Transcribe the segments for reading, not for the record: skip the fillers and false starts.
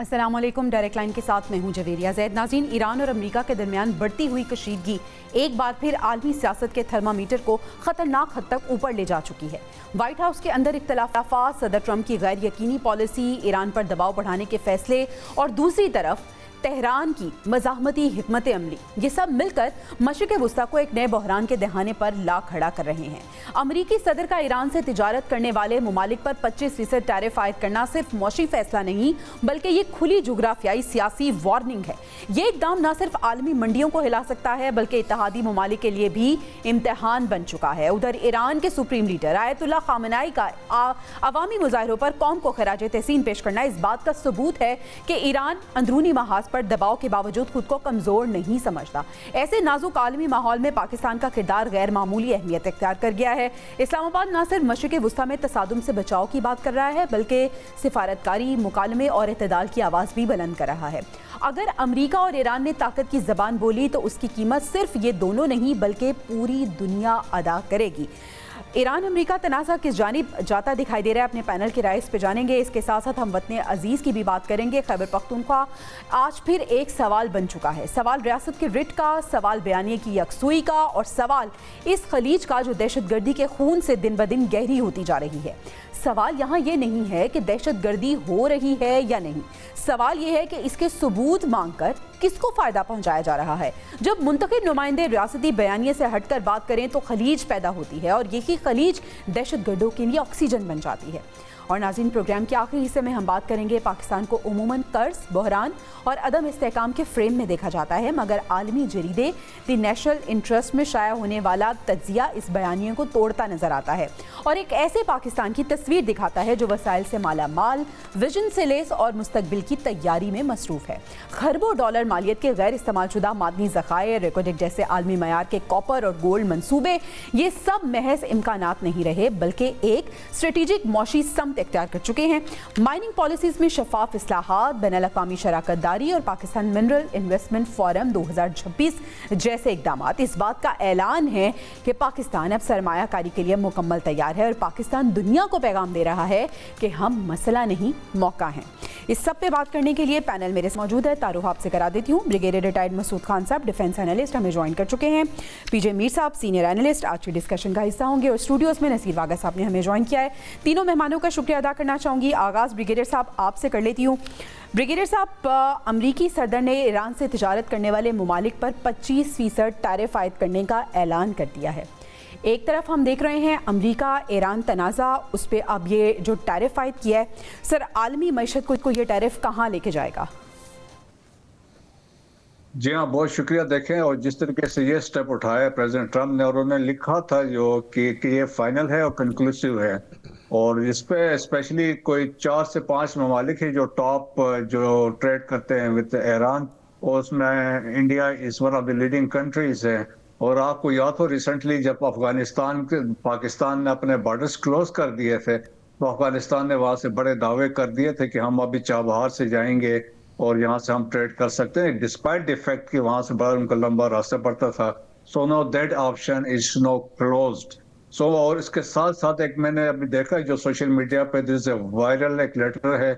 السلام علیکم، direct line کے ساتھ میں ہوں جویریہ زید۔ ناظرین، ایران اور امریکہ کے درمیان بڑھتی ہوئی کشیدگی ایک بار پھر عالمی سیاست کے تھرمامیٹر کو خطرناک حد تک اوپر لے جا چکی ہے۔ وائٹ ہاؤس کے اندر اختلافات، صدر ٹرمپ کی غیر یقینی پالیسی، ایران پر دباؤ بڑھانے کے فیصلے اور دوسری طرف تہران کی مزاحمتی حکمت عملی، یہ سب مل کر مشرق وسطیٰ کو ایک نئے بحران کے دہانے پر لا کھڑا کر رہے ہیں۔ امریکی صدر کا ایران سے تجارت کرنے والے ممالک پر 25% ٹیرف عائد کرنا صرف معاشی فیصلہ نہیں بلکہ یہ کھلی جغرافیائی سیاسی وارننگ ہے۔ یہ اقدام نہ صرف عالمی منڈیوں کو ہلا سکتا ہے بلکہ اتحادی ممالک کے لیے بھی امتحان بن چکا ہے۔ ادھر ایران کے سپریم لیڈر آیت اللہ خامنہئی کا عوامی مظاہروں پر قوم کو خراج تحسین پیش کرنا اس بات کا ثبوت ہے کہ ایران اندرونی محاذ پر دباؤ کے باوجود خود کو کمزور نہیں سمجھتا۔ ایسے نازک عالمی ماحول میں پاکستان کا کردار غیر معمولی اہمیت اختیار کر گیا ہے۔ اسلام آباد نہ صرف مشرق وسطیٰ میں تصادم سے بچاؤ کی بات کر رہا ہے بلکہ سفارتکاری، مکالمے اور اعتدال کی آواز بھی بلند کر رہا ہے۔ اگر امریکہ اور ایران نے طاقت کی زبان بولی تو اس کی قیمت صرف یہ دونوں نہیں بلکہ پوری دنیا ادا کرے گی۔ ایران امریکہ تنازع کس جانب جاتا دکھائی دے رہا ہے، اپنے پینل کی رائے اس پہ جانیں گے۔ اس کے ساتھ ساتھ ہم وطن عزیز کی بھی بات کریں گے۔ خیبر پختونخوا آج پھر ایک سوال بن چکا ہے، سوال ریاست کے رٹ کا، سوال بیانیے کی یکسوئی کا اور سوال اس خلیج کا جو دہشت گردی کے خون سے دن بدن گہری ہوتی جا رہی ہے۔ سوال یہاں یہ نہیں ہے کہ دہشت گردی ہو رہی ہے یا نہیں، سوال یہ ہے کہ اس کے ثبوت مانگ کر کس کو فائدہ پہنچایا جا رہا ہے۔ جب منتخب نمائندے ریاستی بیانیے سے ہٹ کر بات کریں تو خلیج پیدا ہوتی ہے اور یہی خلیج دہشت گردوں کے لیے آکسیجن بن جاتی ہے۔ اور ناظرین، پروگرام کے آخری حصے میں ہم بات کریں گے، پاکستان کو عموماً قرض، بحران اور عدم استحکام کے فریم میں دیکھا جاتا ہے، مگر عالمی جریدے دی نیشنل انٹرسٹ میں شائع ہونے والا تجزیہ اس بیانیے کو توڑتا نظر آتا ہے اور ایک ایسے پاکستان کی تصویر دکھاتا ہے جو وسائل سے مالا مال، ویژن سے لیس اور مستقبل کی تیاری میں مصروف ہے۔ خربوں ڈالر مالیت کے غیر استعمال شدہ معدنی ذخائر، ریکارڈک جیسے عالمی معیار کے کاپر اور گولڈ منصوبے، یہ سب محض امکانات نہیں رہے بلکہ ایک اسٹریٹجک معاشی سمت اختیار کر چکے ہیں۔ مائننگ پالیسیز میں شفاف اصلاحات، بین الاقوامی شراکت داری اور پاکستان منرل انویسٹمنٹ فورم 2026 جیسے اقدامات اس بات کا اعلان ہے کہ پاکستان اب سرمایہ کاری کے لیے مکمل تیار ہے اور پاکستان دنیا کو پیغام دے رہا ہے کہ ہم مسئلہ نہیں موقع ہیں۔ اس سب پہ بات کرنے کے لیے پینل میرے سے موجود ہے، تعارف آپ سے کرا دیتی ہوں۔ بریگیڈیئر ریٹائرڈ مسعود خان صاحب ڈیفنس انالسٹ ہمیں جوائن کر چکے ہیں، پی جے میر صاحب سینئر انالسٹ آج کی ڈسکشن کا حصہ ہوں گے، اور اسٹوڈیوز میں نصیر واگا صاحب نے ہمیں جوائن کیا ہے۔ تینوں مہمانوں کا شکریہ ادا کرنا چاہوں گی۔ آغاز بریگیڈیئر صاحب آپ سے کر لیتی ہوں۔ بریگیڈیئر صاحب، امریکی صدر نے ایران سے تجارت کرنے والے ممالک پر 25% ٹیرف عائد کرنے کا اعلان کر دیا ہے۔ ایک طرف ہم دیکھ رہے ہیں امریکہ ایران تنازع، اس پہ اب یہ جو ٹیرف عائد کیا ہے، سر عالمی معیشت کو یہ ٹیرف کہاں لے کے جائے گا؟ جی ہاں، بہت شکریہ۔ دیکھیں، اور جس طریقے سے یہ سٹیپ اٹھایا پریزیڈنٹ ٹرمپ نے، اور انہوں نے لکھا تھا جو کہ یہ فائنل ہے اور کنکلوسیو ہے، اور اس پہ اسپیشلی کوئی 4 سے 5 ممالک ہیں جو ٹاپ جو ٹریڈ کرتے ہیں وتھ ایران، اور اس میں India is one of the leading countries ہے۔ اور آپ کو یاد ہو ریسنٹلی جب پاکستان نے اپنے بارڈرز کلوز کر دیے تھے تو افغانستان نے وہاں سے بڑے دعوے کر دیے تھے کہ ہم ابھی چابہار سے جائیں گے اور یہاں سے ہم ٹریڈ کر سکتے ہیں، ڈسپائٹ دی فیکٹ کہ وہاں سے بڑا ان کا لمبا راستہ پڑتا تھا۔ So now that option is now closed. So اور اس کے ساتھ ساتھ ایک میں نے ابھی دیکھا جو سوشل میڈیا پہ دس اے وائرل ایک لیٹر ہے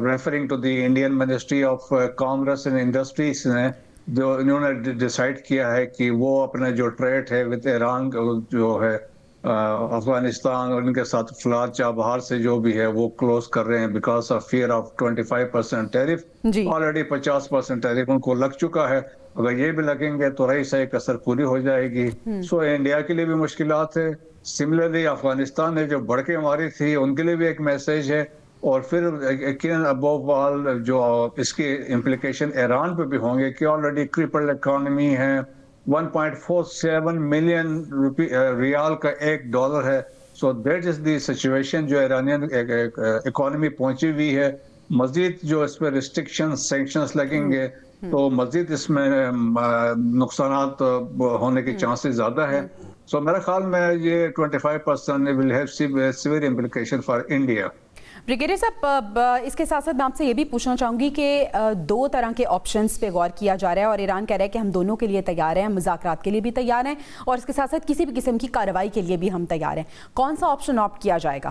referring to the Indian ministry of commerce and industries نے، جو انہوں نے ڈیسائیڈ کیا ہے کہ وہ اپنے جو ٹریڈ ہے وتھ ایران جو ہے افغانستان اور ان کے ساتھ فلات چابہار سے جو بھی ہے وہ کلوز کر رہے ہیں because of fear of 25% tariff. Already 50% tariff ان کو لگ چکا ہے، اگر یہ بھی لگیں گے تو رہی صحیح کسر پوری ہو جائے گی۔ سو انڈیا کے لیے بھی مشکلات ہے، سملرلی افغانستان نے جو بڑکیں ماری تھی ان کے لیے بھی ایک میسیج ہے، اور پھر ابو آل جو اس کی امپلیکیشن ایران پہ بھی ہوں گے کہ آلریڈی کرپل اکانومی ہے، 1.47 ملین ریال کا $1 ہے۔ So that is the situation جو ایرانین اکانومی پہنچی ہوئی ہے۔ مزید جو اس پہ ریسٹرکشن سینکشنز لگیں گے تو مزید اس میں نقصانات ہونے کے چانسز زیادہ ہے۔ سو میرے خیال میں یہ 25% will have severe implication for India۔ Brigadier صاحب، اس کے ساتھ ساتھ میں آپ سے یہ بھی پوچھنا چاہوں گی کہ 2 طرح کے آپشنز پہ غور کیا جا رہا ہے اور ایران کہہ رہا ہے کہ ہم دونوں کے لیے تیار ہیں، مذاکرات کے لیے بھی تیار ہیں اور اس کے ساتھ ساتھ کسی بھی قسم کی کارروائی کے لیے بھی ہم تیار ہیں۔ کون سا آپشن آپٹ کیا جائے گا؟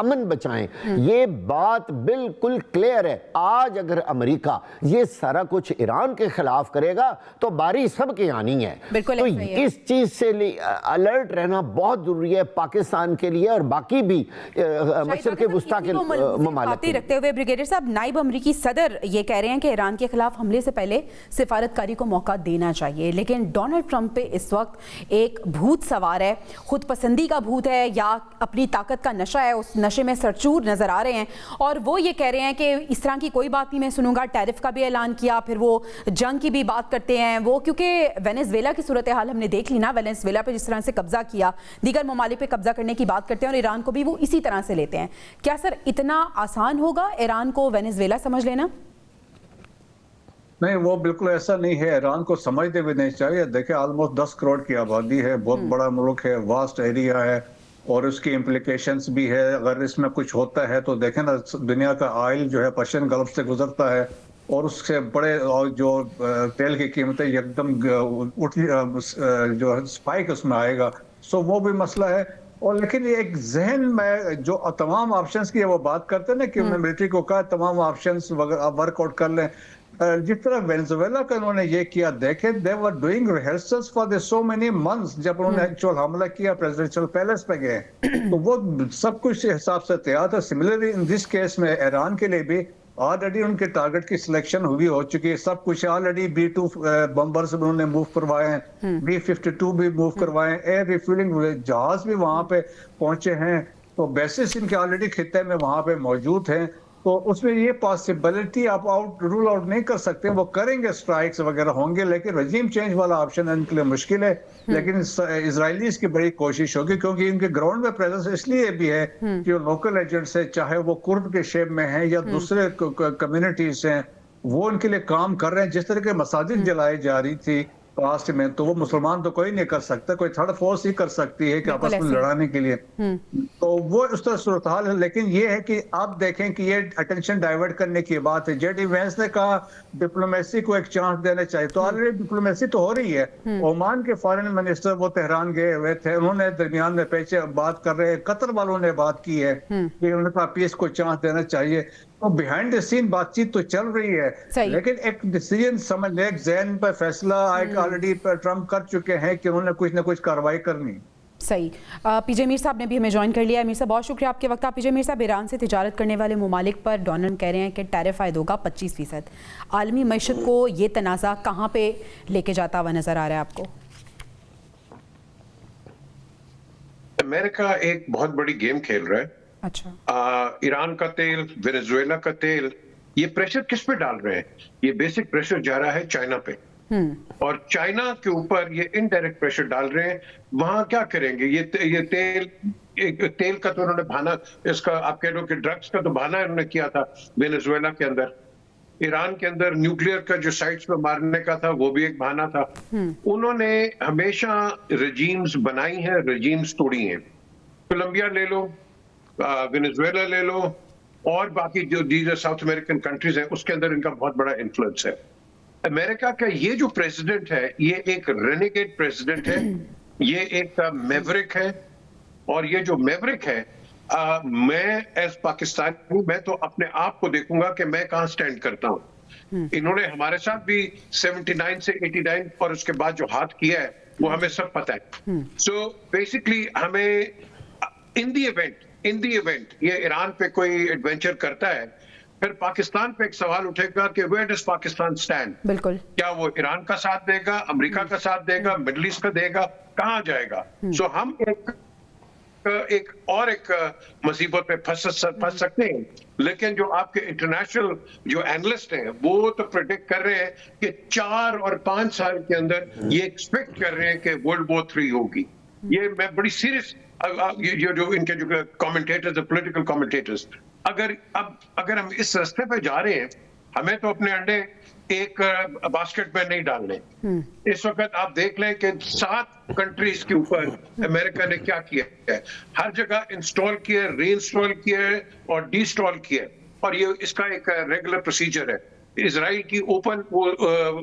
امن بچائیں. یہ بات بالکل کلیئر ہے. آج اگر امریکہ یہ سارا کچھ ایران کے خلاف کرے گا تو باری سب کے آنی ہے. تو اس چیز سے الرٹ رہنا بہت ضروری ہے پاکستان کے لیے اور باقی بھی مشرق وسطیٰ کے ممالک رکھتے ہوئے. بریگیڈیئر صاحب، نائب امریکی صدر یہ کہہ رہے ہیں کہ ایران کے خلاف حملے سے پہلے سفارتکاری کو موقع دینا چاہیے، لیکن ڈونلڈ ٹرمپ پہ اس وقت ایک بھوت سوار ہے. خود پسندی کا بھوت ہے یا اپنی طاقت کا نشہ ہے، اس نشے میں سرچور نظر آ رہے ہیں اور وہ یہ کہہ رہے ہیں کہ اس طرح کی کوئی بات نہیں میں سنوں گا. ٹیرف کا بھی اعلان کیا، پھر وہ جنگ کی بھی بات کرتے ہیں. وہ کیونکہ وینزویلا کی صورتحال ہم نے دیکھ لی نا، وینزویلا پہ جس طرح سے قبضہ کیا، دیگر ممالک پہ قبضہ کرنے کی بات کرتے ہیں اور ایران کو بھی وہ اسی طرح سے لیتے ہیں. کیا سر اتنا آسان ہوگا ایران کو وینزویلا سمجھ لینا؟ نہیں، وہ بالکل ایسا نہیں ہے. ایران کو سمجھتے بھی نہیں چاہیے. دیکھیں آلموسٹ 10 کروڑ کی آبادی ہے، بہت بڑا ملک ہے، واسٹ ایریا ہے اور اس کی امپلیکیشنز بھی ہے. اگر اس میں کچھ ہوتا ہے تو دیکھیں نا، دنیا کا آئل جو ہے پرشین گلف سے گزرتا ہے اور اس سے بڑے جو تیل کی قیمتیں یکدم جو سپائک اس میں آئے گا. سو وہ بھی مسئلہ ہے. اور لیکن یہ ایک ذہن میں جو تمام آپشنز کی وہ بات کرتے ہیں نا کہ ملٹری کو کہا تمام آپشنز ورک آؤٹ کر لیں. جس طرح وینزویلا کا انہوں نے یہ کیا، دیکھیں they were doing rehearsals for the so many months. جب انہوں نے ایکچوئل حملہ کیا پریزیڈنشل پیلیس پہ گئے تو وہ سب کچھ حساب سے تیار تھا. سملرلی ان دس کیس میں ایران کے لیے بھی آلریڈی ان کے ٹارگٹ کی سلیکشن ہوئی ہو چکی ہے. سب کچھ آلریڈی B-2 بمبرز انہوں نے موو کروائے ہیں، B-52 بھی موو کروائے ہیں، ایئر ریفیولنگ جہاز بھی وہاں پہ پہنچے ہیں. تو بیسس ان کے آلریڈی خطے میں وہاں پہ موجود ہیں. تو اس میں یہ پاسبلٹی آپ رول آؤٹ نہیں کر سکتے. وہ کریں گے، اسٹرائکس وغیرہ ہوں گے، لیکن رجیم چینج والا آپشن ان کے لیے مشکل ہے. لیکن اسرائیلیز کی بڑی کوشش ہوگی کیونکہ ان کے گراؤنڈ میں پریزنس اس لیے بھی ہے کہ لوکل ایجنٹس ہیں، چاہے وہ کرد کے شیپ میں ہیں یا دوسرے کمیونٹیز ہیں، وہ ان کے لیے کام کر رہے ہیں. جس طرح کے مساجد جلائی جا رہی تھی پاسٹ میں، تو وہ مسلمان تو کوئی نہیں کر سکتا، کوئی تھرڈ فورس ہی کر سکتی ہے کہ آپس میں لڑانے کے لیے. تو وہ اس طرح صورتحال ہے. لیکن یہ ہے کہ آپ دیکھیں کہ یہ اٹینشن ڈائیورٹ کرنے کی بات ہے. جے ڈی وینس نے کہا ڈپلومیسی کو ایک چانس دینا چاہیے، تو آلریڈی ڈپلومیسی تو ہو رہی ہے. عمان کے فارن منسٹر وہ تہران گئے ہوئے تھے، انہوں نے درمیان میں پیچھے بات کر رہے ہیں. قطر والوں نے بات کی ہے کہ انہوں نے کہا پیس کو چانس دینا چاہیے. تو بیہائنڈ دی سین بات چیت تو چل رہی ہے، لیکن ایک ڈیسیژن سمجھ لیں، ایک ذہن پر فیصلہ آلریڈی ٹرمپ کر چکے ہیں کہ انہوں نے کچھ نہ کچھ کارروائی کرنی. صحیح. پی جے میر صاحب نے بھی ہمیں جوائن کر لیا ہے. میر صاحب بہت شکریہ آپ کے وقت. پی جے میر صاحب، ایران سے تجارت کرنے والے ممالک پر ڈونلڈ کہہ رہے ہیں کہ ٹیرف عائد ہوگا 25%. عالمی معیشت کو یہ تنازع کہاں پہ لے کے جاتا ہوا نظر آ رہا ہے آپ کو؟ امریکہ ایک بہت بڑی گیم کھیل رہا ہے. اچھا، ایران کا تیل، وینزویلا کا تیل، یہ پریشر کس پہ ڈال رہے ہیں؟ یہ بیسک پریشر جا رہا ہے چائنا پہ، اور چائنا کے اوپر یہ انڈائریکٹ پریشر ڈال رہے ہیں. وہاں کیا کریں گے؟ یہ تیل کا تو انہوں نے بہانا، اس کا آپ کہہ لو کہ ڈرگس کا تو بہانا انہوں نے کیا تھا وینزویلا کے اندر. ایران کے اندر نیوکلیئر کا جو سائٹس پہ مارنے کا تھا وہ بھی ایک بہانا تھا. انہوں نے ہمیشہ رجیمز بنائی ہیں، رجیمز توڑی ہیں. کولمبیا لے لو، وینزویلا لے لو، اور باقی جو دیگر ساؤتھ امریکن کنٹریز ہیں، اس کے اندر ان کا بہت بڑا انفلوئنس ہے. امریکہ کا یہ جو پریزیڈنٹ ہے، یہ ایک رینیگیٹ پریزیڈنٹ ہے، یہ ایک میوریک ہے. اور یہ جو میوریک ہے، میں ایز پاکستانی میں تو اپنے آپ کو دیکھوں گا کہ میں کہاں سٹینڈ کرتا ہوں. انہوں نے ہمارے ساتھ بھی 79 سے 89 اور اس کے بعد جو ہاتھ کیا ہے وہ ہمیں سب پتہ ہے. سو بیسکلی ہمیں ان دی ایونٹ یہ ایران پہ کوئی ایڈونچر کرتا ہے، پھر پاکستان پہ ایک سوال اٹھے گا کہ ویئر ڈز پاکستان اسٹینڈ؟ بالکل. کیا وہ ایران کا ساتھ دے گا، امریکہ کا ساتھ دے گا، مڈل ایسٹ کا دے گا، کہاں جائے گا؟ سو ہم ایک مصیبت پہ پھنس سکتے ہیں. لیکن جو آپ کے انٹرنیشنل جو اینالسٹ ہیں وہ تو پریڈکٹ کر رہے ہیں کہ 4 اور 5 سال کے اندر یہ ایکسپیکٹ کر رہے ہیں کہ ورلڈ وار 3 ہوگی. یہ میں بڑی سیریس، جو ان کے جو کامنٹیٹرز، پولیٹیکل کامنٹیٹرز، اگر ہم اس راستے پہ جا رہے ہیں، ہمیں تو اپنے انڈے ایک باسکٹ میں نہیں ڈالنے. اس وقت آپ دیکھ لیں کہ 7 کنٹریز کے اوپر امریکہ نے کیا کیا ہے، ہر جگہ انسٹال کیا، ری انسٹال کیا اور ڈی انسٹال کیا، اور یہ اس کا ایک ریگولر پروسیجر ہے. اسرائیل کی اوپن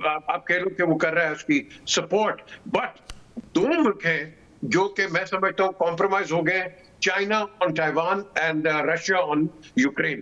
آپ کہہ لو کہ وہ کر رہا ہے اس کی سپورٹ. بٹ 2 ملک ہیں جو کہ میں سمجھتا ہوں کمپرومائز ہو گئے. China on Taiwan and Russia on Ukraine.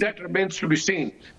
that remains to be seen.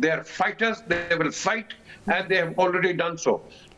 They are fighters, they will fight and they have already done so.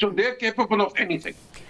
So they are capable of anything.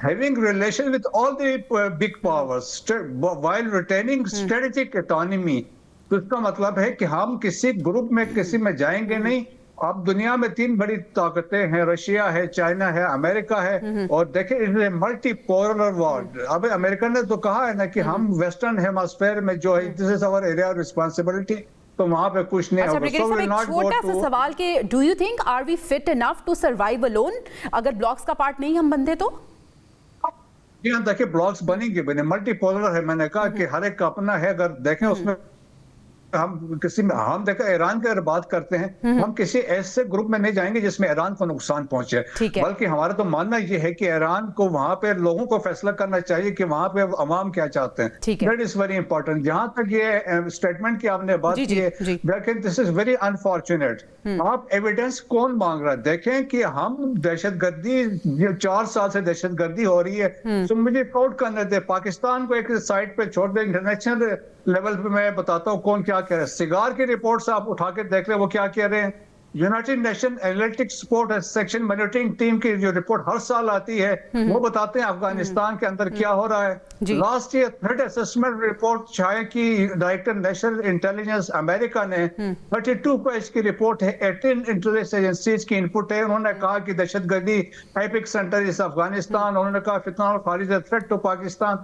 having relation with all the big powers while retaining strategic autonomy, تو اس کا مطلب ہے کہ ہم کسی group میں کسی میں جائیں گے نہیں. اب دنیا میں 3 بڑی طاقتیں ہیں, رشیا ہے, چائنا ہے, امریکہ ہے, اور دیکھیں ملٹی پولر ورلڈ. اب امریکہ نے تو کہا ہے نا کہ ہم ویسٹرن ہیماسفیئر میں جو ہے دس از آور ایریا آف رسپانسبلٹی, تو وہاں پہ کچھ نہیں ہوگا. اچھا ایک چھوٹا سا سوال کہ do you think are we fit enough to survive alone? اگر بلاکس کا پارٹ نہیں ہم بنتے تو؟ جی ہاں, دیکھیں بلاکس بنیں گے, ملٹی پولر ہے, میں نے کہا کہ ہر ایک کا اپنا ہے. اگر دیکھیں اس میں ہم دیکھیں ایران کی اگر بات کرتے ہیں, ہم کسی ایسے گروپ میں نہیں جائیں گے جس میں ایران کو نقصان پہنچے, بلکہ ہمارا تو ماننا یہ ہے کہ ایران کو وہاں پہ لوگوں کو فیصلہ کرنا چاہیے کہ وہاں پہ عوام کیا چاہتے ہیں. That is very important. جہاں تک یہ اسٹیٹمنٹ کی آپ نے بات کی ہے, دیکھیں دس از ویری انفارچونیٹ. آپ ایویڈنس کون مانگ رہا ہے؟ دیکھیں کہ ہم دہشت گردی 4 سال سے دہشت گردی ہو رہی ہے, تو مجھے کوٹ کرنے دے. پاکستان کو ایک سائٹ پہ چھوڑ دیں, انٹرنیشنل لیول پہ میں بتاتا ہوں کون کیا کہہ رہے ہیں. سگار کی رپورٹس آپ اٹھا کے دیکھ لیں, وہ کیا کہہ رہے ہیں. United nation analytic support section monitoring team کی جو رپورٹ ہر سال آتی ہے, وہ بتاتے ہیں افغانستان کے اندر کیا ہو رہا ہے. Last year threat assessment report شائع کی ڈائریکٹر نیشنل انٹیلیجنس امریکہ نے, 32 پیج کی رپورٹ ہے, 18 انٹیلیجنس ایجنسیز کی انپٹ ہے. انہوں نے کہا کہ دہشت گردی ایپک سینٹر اس افغانستان, انہوں نے کہا فتنہ الخارج تھریٹ ٹو پاکستان.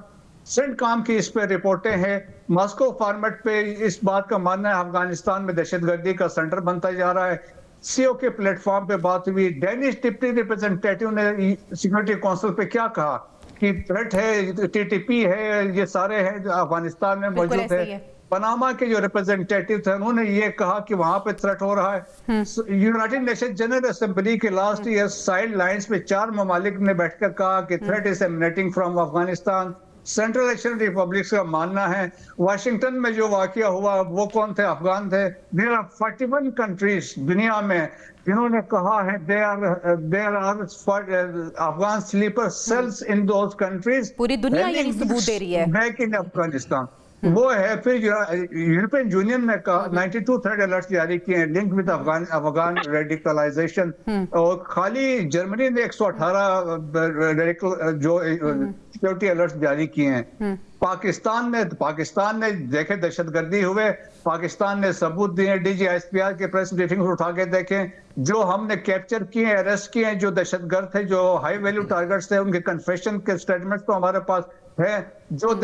سینٹ کام کی اس پہ رپورٹیں ہیں. ماسکو فارمیٹ پہ اس بات کا ماننا ہے افغانستان میں دہشت گردی کا سینٹر بنتا جا رہا ہے. سی او کے پلیٹ فارم پہ بات ہوئی. ڈینش ڈپٹی ریپرزنٹیٹیو نے سیکورٹی کونسل پہ کیا کہا کہ تھریٹ ہے, ٹی ٹی پی ہے, یہ سارے ہیں جو افغانستان میں موجود ہے. پناما کے جو ریپرزنٹیٹیو تھے, انہوں نے یہ کہا کہ وہاں پہ تھریٹ ہو رہا ہے. یونائٹڈ نیشن جنرل اسمبلی کے لاسٹ ایئر سائڈ لائنز پہ 4 ممالک نے بیٹھ کر کہا کہ threat is emanating from Afghanistan. Central Asian Republics کا ماننا ہے. واشنگٹن میں جو واقعہ ہوا وہ کون تھے؟ افغان تھے. دیر آر 41 کنٹریز دنیا میں جنہوں نے کہا ہے there are Afghan sleeper cells in those countries. پوری دنیا یہی ثبوت دے رہی ہے. بیک ان افغانستان وہ ہے. پھر یورپین یونین نے کہا 92 تھریٹ الرٹس جاری کیے ہیں لنک ود افغان ریڈیکلائزیشن, اور خالی جرمنی نے 118 جو سیکورٹی الرٹس جاری کیے ہیں. پاکستان نے دیکھے دہشت گردی ہوئے, پاکستان نے ثبوت دیے. D G S P R کے پریس بریفنگ اٹھا کے دیکھیں, جو ہم نے کیپچر کیے ہیں, اریسٹ کیے ہیں, جو دہشت گرد تھے, جو ہائی ویلیو ٹارگٹس تھے, ان کے کنفیشن کے سٹیٹمنٹس تو ہمارے پاس ہے. جو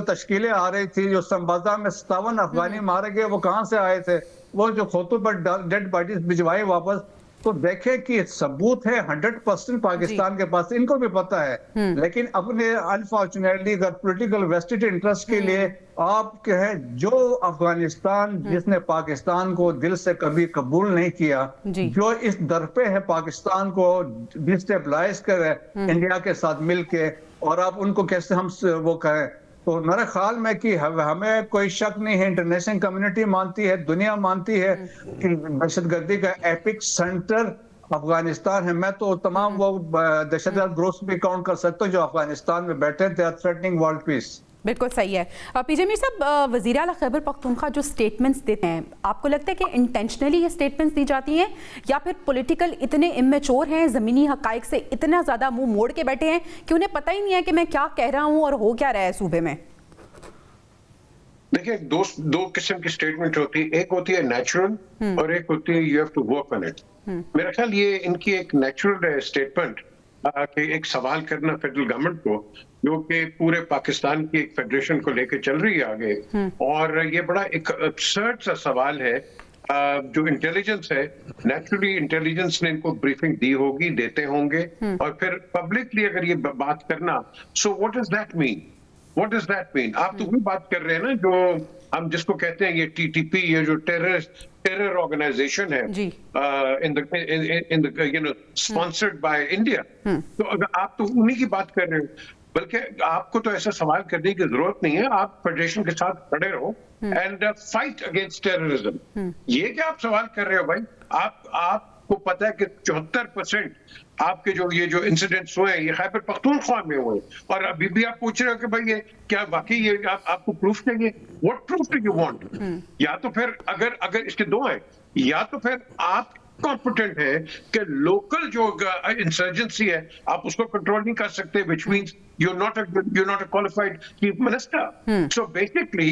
تشکیلیں آ رہی تھی, جو سمبازا میں 57 افغانی مارے گئے, وہ کہاں سے آئے تھے؟ وہ جو کھوتوں پر ڈیڈ باڈیز بھجوائے واپس. تو دیکھیں کہ ثبوت ہے 100% پاکستان کے پاس, ان کو بھی پتا ہے. لیکن اپنے انفارچونیٹلی اگر پولیٹیکل ویسٹڈ انٹرسٹ کے لیے آپ کہیں, جو افغانستان جس نے پاکستان کو دل سے کبھی قبول نہیں کیا, جو اس در پہ ہے پاکستان کو ڈسٹیبلائز کرے انڈیا کے ساتھ مل کے, اور آپ ان کو کیسے ہم وہ کہیں. تو میرے خیال میں کہ ہمیں کوئی شک نہیں ہے, انٹرنیشنل کمیونٹی مانتی ہے, دنیا مانتی ہے کہ دہشت گردی کا ایپک سینٹر افغانستان ہے. میں تو تمام وہ دہشت گرد گروپس بھی کاؤنٹ کر سکتا ہوں جو افغانستان میں بیٹھے تھے, تھریٹنگ ورلڈ پیس. بالکل صحیح ہے. پی جے میر صاحب, وزیر اعلیٰ خیبر پختونخوا جو سٹیٹمنٹس دیتے ہیں, آپ کو لگتا ہے کہ انٹینشنلی یہ سٹیٹمنٹس دی جاتی ہیں, یا پھر پولیٹیکل اتنے امیچور ہیں, زمینی حقائق سے اتنا زیادہ منہ موڑ کے بیٹھے ہیں کہ انہیں پتہ ہی نہیں ہے کہ میں کیا کہہ رہا ہوں اور ہو کیا رہا ہے صوبے میں؟ دیکھیں, دو قسم کی سٹیٹمنٹ ہوتی ہے. ایک ہوتی ہے نیچرل اور ایک ہوتی ہے you have to work on it. میرا خیال یہ ان کی ایک نیچرل سٹیٹمنٹ کہ ایک سوال کرنا فیڈرل گورنمنٹ کو, جو کہ پورے پاکستان کی ایک فیڈریشن کو لے کے چل رہی ہے آگے, اور یہ بڑا ایک ابسرڈ سا سوال ہے. جو انٹیلیجنس ہے, نیچرلی انٹیلیجنس نے ان کو بریفنگ دی ہوگی, دیتے ہوں گے, اور پھر پبلکلی اگر یہ بات کرنا, so what does that mean? What does that mean? آپ تو وہی بات کر رہے ہیں نا جو ہم جس کو کہتے ہیں یہ ٹی ٹی پی, یہ جو ٹیرر آرگنائزیشن ہے, اسپانسرڈ بائی انڈیا. تو اگر آپ تو انہی کی بات کر رہے ہو, بلکہ آپ کو تو ایسا سوال کرنے کی ضرورت نہیں ہے. آپ فیڈریشن کے ساتھ کھڑے رہو اینڈ فائٹ اگینسٹ ٹیررزم. یہ کیا آپ سوال کر رہے ہو بھائی؟ آپ کو پتا ہے کہ 74% آپ کے یہ جو انسیڈنٹس ہوئے ہیں یہ خیبر پختونخوا میں ہوئے, اور ابھی بھی آپ پوچھ رہے ہو کہ بھائی یہ کیا واقعی یہ آپ کو پروف چاہیے؟ What proof do you want? یا تو پھر اگر اس کے دو ہیں, یا تو پھر آپ کمپیٹنٹ ہے کہ لوکل جو انسرجنسی ہے آپ اس کو کنٹرول نہیں کر سکتے, which means you're not a qualified chief minister. So basically,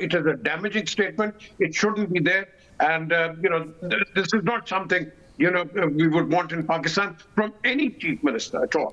it is a damaging statement. It shouldn't be there, and this is not something we would want in Pakistan from any chief minister at all.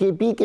KPKK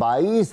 22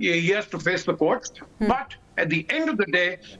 he has to face the courts, but at the end of the day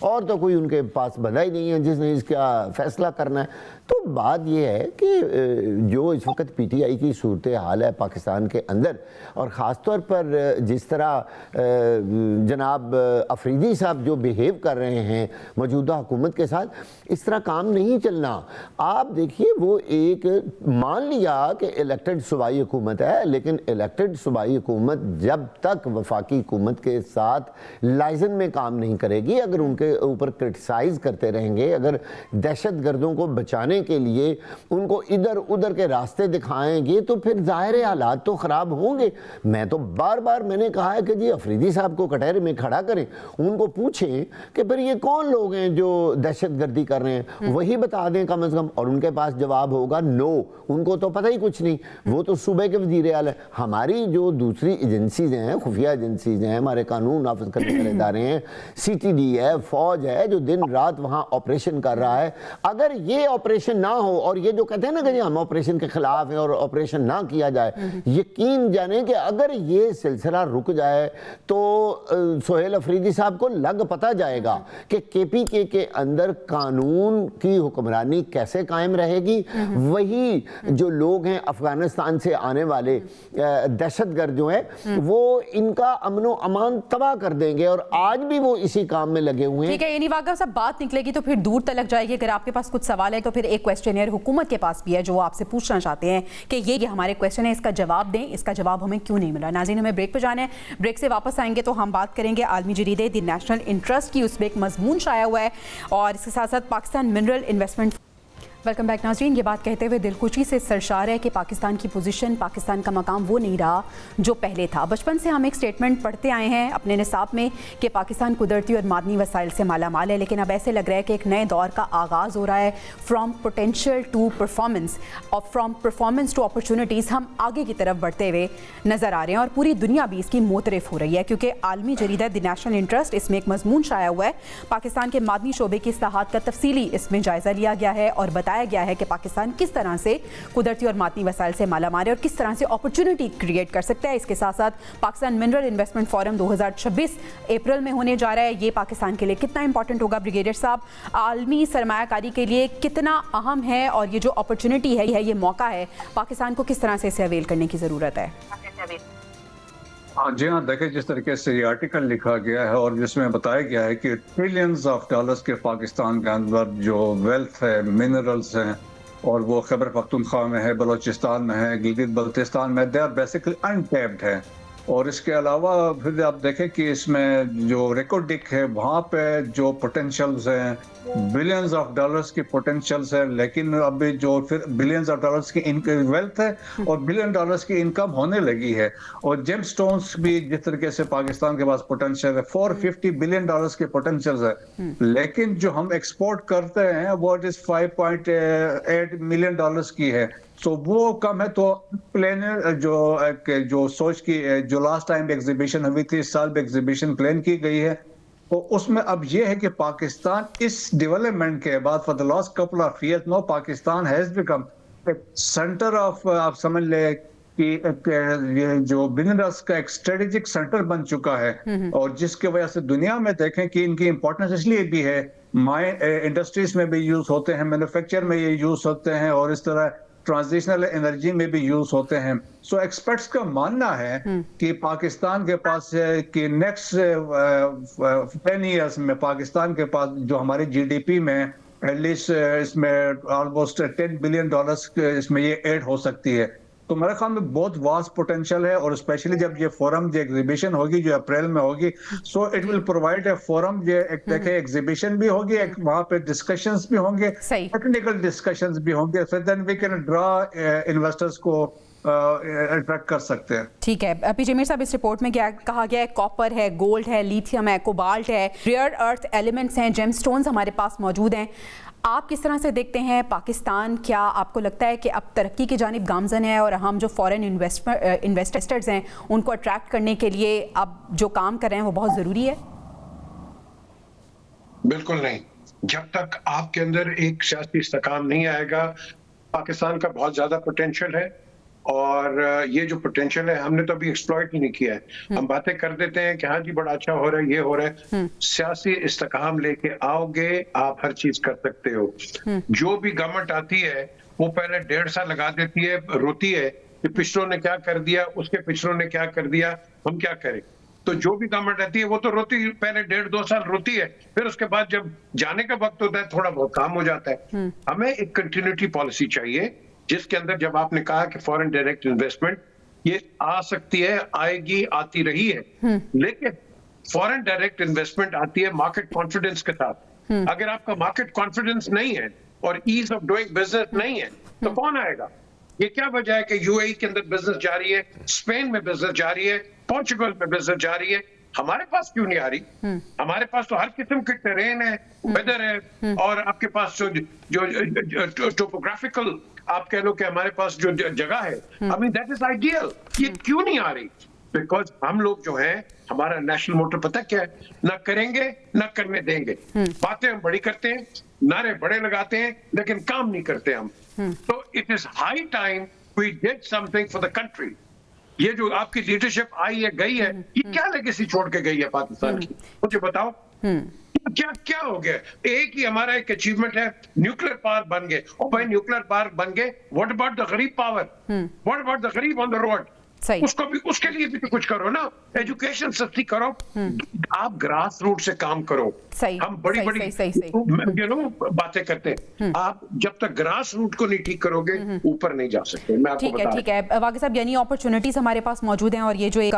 اور تو کوئی ان کے پاس بندہ ہی نہیں ہے جس نے اس کا فیصلہ کرنا ہے. تو بات یہ ہے کہ جو اس وقت پی ٹی آئی کی صورتحال ہے پاکستان کے اندر، اور خاص طور پر جس طرح جناب افریدی صاحب جو بیہیو کر رہے ہیں موجودہ حکومت کے ساتھ، اس طرح کام نہیں چلنا. آپ دیکھیے وہ ایک مان لیا کہ الیکٹڈ صوبائی حکومت ہے، لیکن الیکٹڈ صوبائی حکومت جب تک وفاقی حکومت کے ساتھ لائزن میں کام نہیں کرے گی، اگر ان کے اوپر کرٹیسائز کرتے رہیں گے، اگر دہشت گردوں کو بچانے کے لیے ان کو ادھر ادھر کے راستے دکھائیں گے تو پھر ظاہر حالات تو خراب ہوں گے. میں تو بار بار میں نے کہا ہے کہ جی افریدی صاحب کو کٹہرے میں کھڑا کریں، ان کو پوچھیں کہ پھر یہ کون لوگ ہیں جو دہشت گردی کر رہے ہیں، وہی بتا دیں کم از کم. اور ان کے پاس جواب ہوگا نو، ان کو تو پتہ ہی کچھ نہیں، وہ تو صوبے کے وزیر اعلیٰ ہیں. ہماری جو دوسری ایجنسیز ہیں، خفیہ ایجنسیز ہیں، ہمارے قانون نافذ کرنے والے ادارے ہیں، سی ٹی ڈی ہے، فوج ہے جو دن رات وہاں آپریشن کر رہا ہے. اگر یہ آپریشن نہ ہو، اور یہ جو کہتے ہیں نا کہ ہم آپریشن کے خلاف ہیں اور آپریشن نہ کیا جائے، یقین جانیں کہ اگر یہ سلسلہ رک جائے تو سہیل افریدی صاحب کو لگ پتہ جائے گا کہ کے پی کے اندر قانون کی حکمرانی کیسے قائم رہے گی. وہی جو لوگ ہیں افغانستان سے آنے والے دہشت گرد جو ہیں، وہ ان کا امن و امان تباہ کر دیں گے، اور آج بھی وہ اسی کام میں لگے ہوئے ہیں. ٹھیک ہے، یعنی واقعہ صاحب بات نکلے گی تو پھر دور تلک جائے گی. اگر آپ کے پاس کچھ سوال ہے تو پھر ایک کویسچنئر حکومت کے پاس بھی ہے جو وہ آپ سے پوچھنا چاہتے ہیں کہ یہ ہمارے کویسچن ہے، اس کا جواب دیں، اس کا جواب ہمیں کیوں نہیں ملا. ناظرین ہمیں بریک پہ جانا ہے، بریک سے واپس آئیں گے تو ہم بات کریں گے عالمی جریدے دی نیشنل انٹرسٹ کی. اس میں ایک مضمون شائع ہوا ہے اور اس کے ساتھ ساتھ Pakistan mineral investment. Welcome back ناظرین. یہ بات کہتے ہوئے دلخوشی سے سرشار ہے کہ پاکستان کی پوزیشن، پاکستان کا مقام وہ نہیں رہا جو پہلے تھا. بچپن سے ہم ایک سٹیٹمنٹ پڑھتے آئے ہیں اپنے نصاب میں کہ پاکستان قدرتی اور معدنی وسائل سے مالا مال ہے، لیکن اب ایسے لگ رہا ہے کہ ایک نئے دور کا آغاز ہو رہا ہے. فرام پوٹینشیل ٹو پرفارمنس، اور فرام پرفارمنس ٹو اپرچونٹیز ہم آگے کی طرف بڑھتے ہوئے نظر آ رہے ہیں، اور پوری دنیا بھی اس کی معترف ہو رہی ہے. کیونکہ عالمی جریدہ دی نیشنل انٹرسٹ، اس میں ایک مضمون شائع ہوا ہے. پاکستان کے معدنی شعبے کی اصلاحات کا تفصیلی اس میں جائزہ لیا گیا ہے اور بتایا گیا ہے کہ پاکستان کس طرح سے قدرتی اور معدنی وسائل سے مالا مال ہے اور کس طرح سے اپرچونٹی کریٹ کر سکتا ہے. اس کے ساتھ ساتھ Pakistan mineral investment forum 2026 April میں ہونے جا رہا ہے. یہ پاکستان کے لیے کتنا امپورٹنٹ ہوگا بریگیڈیئر صاحب؟ عالمی سرمایہ کاری کے لیے کتنا اہم ہے، اور یہ جو اپرچونٹی ہے، یہ موقع ہے، پاکستان کو کس طرح سے اسے اویل کرنے کی ضرورت ہے؟ جی ہاں، دیکھیں جس طریقے سے یہ آرٹیکل لکھا گیا ہے اور جس میں بتایا گیا ہے کہ ٹریلینز آف ڈالرز کے پاکستان کے اندر جو ویلتھ ہے، منرلز ہیں، اور وہ خیبر پختونخوا میں ہے، بلوچستان میں ہے، گلگت بلتستان میں، دے آر بیسیکلی انٹیپڈ ہے. اور اس کے علاوہ پھر آپ دیکھیں کہ اس میں جو ریکارڈک ہے وہاں پہ جو پوٹینشلز ہیں، بلینز آف ڈالرز کی پوٹینشلز ہے، لیکن ابھی جو پھر بلینز آف ڈالرز کی ویلتھ ہے اور بلین ڈالرز کی انکم ہونے لگی ہے. اور جیم سٹونز بھی جس طریقے سے پاکستان کے پاس پوٹینشل ہے، 450 بلین ڈالرز کے پوٹینشلز ہے، لیکن جو ہم ایکسپورٹ کرتے ہیں وہ 5.8 ملین ڈالرز کی ہے. تو وہ کم ہے. تو پلانر جو سوچ کی جو لاسٹ ٹائم ایگزیبیشن ہوئی تھی، اس سال بھی ایگزیبیشن پلان کی گئی ہے، تو اس میں اب یہ ہے کہ پاکستان اس ڈیولپمنٹ کے بعد for the last couple of years now Pakistan has become centre of, آپ سمجھ لیں کہ یہ جو بزنس کا ایک اسٹریٹجک سینٹر بن چکا ہے، اور جس کی وجہ سے دنیا میں دیکھیں کہ ان کی امپورٹنس اس لیے بھی ہے، انڈسٹریز میں بھی یوز ہوتے ہیں، مینوفیکچر میں یہ یوز ہوتے ہیں، اور اس طرح ٹرانزیشنل انرجی میں بھی یوز ہوتے ہیں. سو ایکسپرٹس کا ماننا ہے کہ پاکستان کے پاس کہ نیکسٹ 10 ایئرس میں پاکستان کے پاس جو ہماری جی ڈی پی میں ایٹ لیسٹ اس میں آلموسٹ $10 بلین اس میں یہ ایڈ ہو سکتی ہے. تو میرے خیال میں بہت واسٹ پوٹینشیل ہے، اور اسپیشلی جب یہ فورم جو ایگزیبیشن ہوگی جو اپریل میں ہوگی، so it will provide a forum. یہ ایک دیکھیں ایگزیبیشن بھی ہوگی، ایک وہاں پہ ڈسکشنز بھی ہوں گے، ٹیکنیکل ڈسکشنز بھی ہوں گے، پھر دین وی کین ڈرا انویسٹرز کو اٹریکٹ کر سکتے ہیں. ٹھیک ہے پی جے میر صاحب، اس رپورٹ میں کیا کہا گیا ہے؟ کاپر ہے، گولڈ ہے، لیتھیم ہے، کوبالٹ ہے، ریئر ارتھ ایلیمنٹس ہیں، جیم سٹونز ہمارے پاس موجود ہیں. آپ کس طرح سے دیکھتے ہیں پاکستان؟ کیا آپ کو لگتا ہے کہ اب ترقی کی جانب گامزن ہے، اور ہم جو فورن انویسٹرز ہیں ان کو اٹریکٹ کرنے کے لیے اب جو کام کر رہے ہیں وہ بہت ضروری ہے؟ بالکل نہیں. جب تک آپ کے اندر ایک سیاسی استحکام نہیں آئے گا، پاکستان کا بہت زیادہ پوٹینشیل ہے، اور یہ جو پوٹینشیل ہے ہم نے تو ابھی ایکسپلوئٹ ہی نہیں کیا ہے. ہم باتیں کر دیتے ہیں کہ ہاں جی بڑا اچھا ہو رہا ہے، یہ ہو رہا ہے. سیاسی استحکام لے کے آؤ گے آپ ہر چیز کر سکتے ہو. جو بھی گورنمنٹ آتی ہے وہ پہلے 1.5 سال لگا دیتی ہے، روتی ہے کہ پچھلوں نے کیا کر دیا، اس کے پچھلوں نے کیا کر دیا، ہم کیا کریں. تو جو بھی گورنمنٹ آتی ہے وہ تو روتی پہلے 1.5-2 سال روتی ہے، پھر اس کے بعد جب جانے کا وقت ہوتا ہے تھوڑا بہت کام ہو جاتا ہے. ہمیں ایک کنٹینیوٹی پالیسی چاہیے جس کے اندر جب آپ نے کہا کہ فارن ڈائریکٹ انویسٹمنٹ یہ آ سکتی ہے، آئے گی، آتی رہی ہے، لیکن فارن ڈائریکٹ انویسٹمنٹ آتی ہے مارکیٹ کانفیڈنس کے ساتھ. اگر آپ کا مارکیٹ کانفیڈنس نہیں ہے اور ایز آف ڈوئنگ بزنس نہیں ہے تو کون آئے گا؟ یہ کیا وجہ ہے کہ یو اے ای کے اندر بزنس جاری ہے، اسپین میں بزنس جاری ہے، پورچوگل میں بزنس جاری ہے، ہمارے پاس کیوں نہیں آ رہی؟ ہمارے پاس تو ہر قسم کے ٹرین ہے، ویدر ہے، اور آپ کے پاس جو ٹوپوگرافیکل آپ کہہ لو کہ ہمارے پاس جو جگہ ہے، I mean that is ideal. یہ کیوں نہیں آ رہی؟ بیکاز ہم لوگ جو ہیں ہمارا نیشنل موٹر پتہ کیا ہے؟ نہ کریں گے نہ کرنے دیں گے. باتیں ہم بڑی کرتے ہیں، نعرے بڑے لگاتے ہیں، لیکن کام نہیں کرتے ہم. تو it is high time we did something for the country. یہ جو آپ کی لیڈرشپ آئی ہے گئی ہے، یہ کیا لیگیسی چھوڑ کے گئی ہے پاکستان کی؟ مجھے بتاؤ کیا ہو گیا؟ ایک ہی ہمارا ایک اچیومنٹ ہے، نیوکلیر پاور بن گئے. اور بھائی نیوکلیر پاور بن گئے، واٹ اباؤٹ دا غریب پاور؟ واٹ اباؤٹ دا غریب آن دا روڈ؟ اس کو بھی، اس کے لیے بھی تو کچھ کرو نا. ایجوکیشن سستی کرو، آپ گراس روٹ سے کام کرو. ہم بڑی باتیں کرتے ہیں، آپ جب تک گراس روٹ کو نہیں ٹھیک کرو گے اوپر نہیں جا سکتے. میں آپ کو بتا رہا ہوں. ٹھیک ہے واقعی صاحب، یعنی اپرچونٹیز ہمارے پاس موجود ہیں، اور یہ جو ایک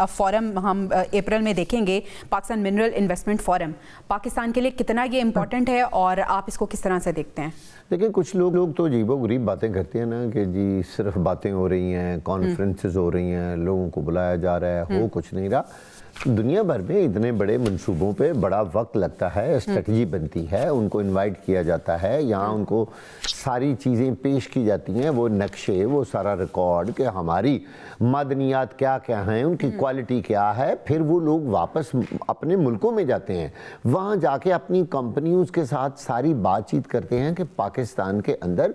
فورم ہم اپریل میں دیکھیں گے، Pakistan mineral investment forum, Pakistan کے لیے کتنا یہ امپورٹنٹ ہے اور آپ اس کو کس طرح سے دیکھتے ہیں؟ دیکھیں کچھ لوگ تو عجیب و غریب باتیں کرتے ہیں نا کہ جی صرف باتیں ہو رہی ہیں، کانفرنسز ہو رہی ہیں، لوگوں کو بلایا جا رہا ہے، ہو کچھ نہیں رہا. دنیا بھر میں اتنے بڑے منصوبوں پہ بڑا وقت لگتا ہے، اسٹریٹجی بنتی ہے، ان کو انوائٹ کیا جاتا ہے، یہاں ان کو ساری چیزیں پیش کی جاتی ہیں، وہ نقشے، وہ سارا ریکارڈ کہ ہماری معدنیات کیا کیا ہیں، ان کی کوالٹی کیا ہے. پھر وہ لوگ واپس اپنے ملکوں میں جاتے ہیں، وہاں جا کے اپنی کمپنیوں کے ساتھ ساری بات چیت کرتے ہیں کہ پاکستان کے اندر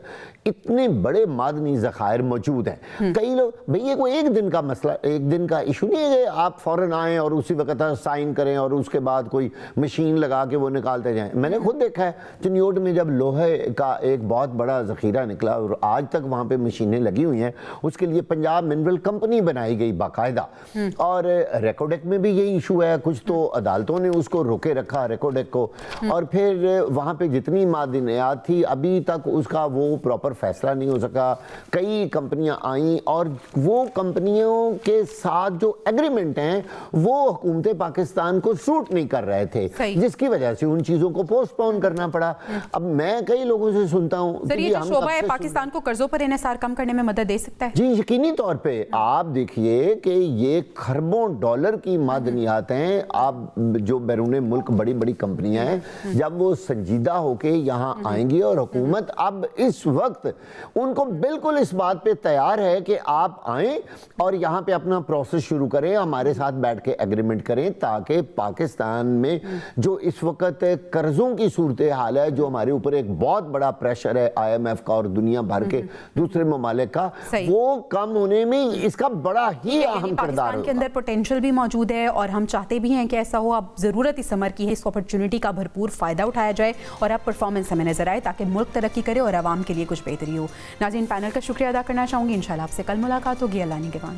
اتنے بڑے معدنی ذخائر موجود ہیں. کئی لوگ بھئی یہ کوئی ایک دن کا مسئلہ، ایک دن کا ایشو نہیں ہے کہ آپ فوراً آئیں اور اسی وقت سائن کریں اور اس کے بعد کوئی مشین لگا کے وہ نکالتے جائیں. میں نے خود دیکھا ہے چنیوٹ میں جب لوہے کا ایک بہت بڑا ذخیرہ نکلا اور آج تک وہاں پہ مشینیں لگی ہوئی ہیں، اس کے لیے پنجاب منرل کمپنی بنائی گئی باقاعدہ. اور ریکوڈیک میں بھی یہی ایشو ہے، کچھ تو عدالتوں نے اس کو روکے رکھا ریکوڈیک کو. اور پھر وہاں پہ جتنی معدنیات تھی ابھی تک اس کا وہ پراپر فیصلہ نہیں ہو سکا. کئی کمپنیاں آئیں اور وہ کمپنیوں کے ساتھ جو ایگریمنٹ ہیں وہ حکومت پاکستان کو سوٹ نہیں کر رہے تھے، جس کی وجہ سے ان چیزوں کو پوسٹ پون کرنا پڑا. اب میں کئی لوگوں سے سنتا ہوں سر یہ جو شعبہ ہے پاکستان کو قرضوں پر انحصار کم کرنے میں مدد دے سکتا ہے؟ جی یقینی طور پہ. آپ دیکھیے کہ یہ کھربوں ڈالر کی معدنیات ہیں. آپ جو بیرون ملک بڑی بڑی کمپنیاں ہیں جب وہ سنجیدہ ہو کے یہاں آئیں گی، اور حکومت اب اس وقت ان کو بالکل اس بات پہ تیار ہے کہ آپ آئیں اور یہاں پہ اپنا پروسیس شروع کریں، ہمارے ساتھ بیٹھ کے ایگریمنٹ کریں، تاکہ پاکستان میں جو اس وقت قرضوں کی صورتحال ہے، جو ہمارے اوپر ایک بہت بڑا پریشر ہے IMF کا اور دنیا بھر کے دوسرے ممالک کا، وہ کم ہونے میں اس کا بڑا ہی اہم کردار ہے. پاکستان کے اندر پوٹینشیل بھی موجود ہے اور ہم چاہتے بھی ہیں کہ ایسا ہو. اب ضرورت اس عمر کی ہے، اس اپرچونٹی کا بھرپور فائدہ اٹھایا جائے اور اب پرفارمنس ہمیں نظر آئے تاکہ ملک ترقی کرے اور عوام کے لیے کچھ بہتری ہو. ناظرین پینل کا شکریہ ادا کرنا چاہوں گی. انشاءاللہ آپ سے کل ملاقات ہوگی. اللہ نگہبان.